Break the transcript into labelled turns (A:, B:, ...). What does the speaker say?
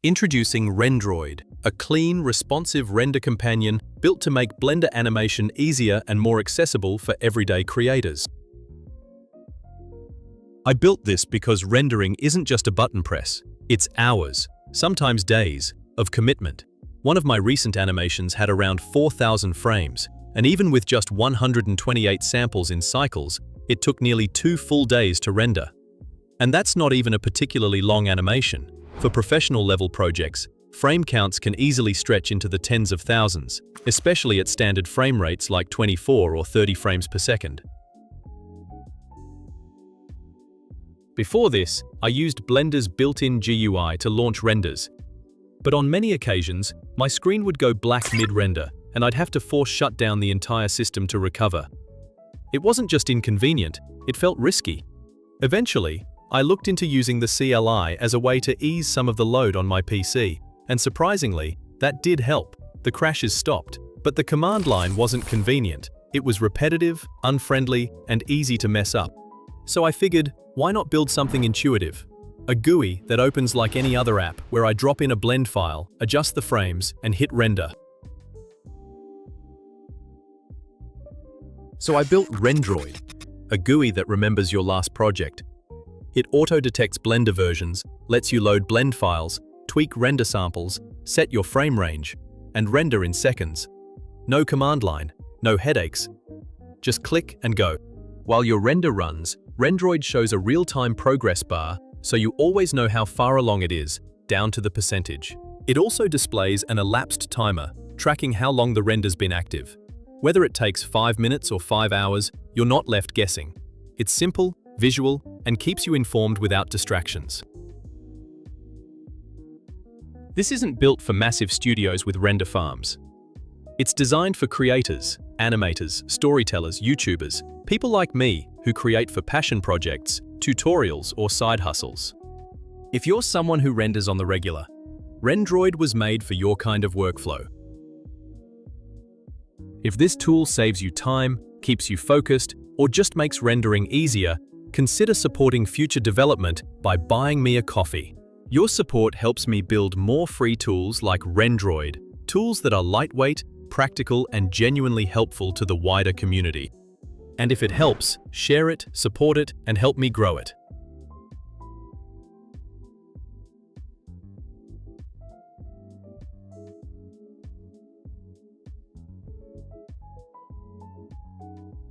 A: Introducing Rendroid, a clean, responsive render companion built to make Blender animation easier and more accessible for everyday creators. I built this because rendering isn't just a button press, it's hours, sometimes days, of commitment. One of my recent animations had around 4,000 frames, and even with just 128 samples in cycles, it took nearly 2 full days to render. And that's not even a particularly long animation. For professional-level projects, frame counts can easily stretch into the tens of thousands, especially at standard frame rates like 24 or 30 frames per second. Before this, I used Blender's built-in GUI to launch renders. But on many occasions, my screen would go black mid-render, and I'd have to force shut down the entire system to recover. It wasn't just inconvenient, it felt risky. Eventually, I looked into using the CLI as a way to ease some of the load on my PC, and surprisingly, that did help. The crashes stopped, but the command line wasn't convenient. It was repetitive, unfriendly, and easy to mess up. So I figured, why not build something intuitive? A GUI that opens like any other app, where I drop in a blend file, adjust the frames, and hit render. So I built Rendroid, a GUI that remembers your last project. It auto-detects Blender versions, lets you load blend files, tweak render samples, set your frame range, and render in seconds. No command line, no headaches. Just click and go. While your render runs, Rendroid shows a real-time progress bar, so you always know how far along it is, down to the percentage. It also displays an elapsed timer, tracking how long the render's been active. Whether it takes 5 minutes or 5 hours, you're not left guessing. It's simple, visual, and keeps you informed without distractions. This isn't built for massive studios with render farms. It's designed for creators, animators, storytellers, YouTubers, people like me who create for passion projects, tutorials, or side hustles. If you're someone who renders on the regular, Rendroid was made for your kind of workflow. If this tool saves you time, keeps you focused, or just makes rendering easier, consider supporting future development by buying me a coffee. Your support helps me build more free tools like Rendroid, tools that are lightweight, practical, and genuinely helpful to the wider community. And if it helps, share it, support it, and help me grow it.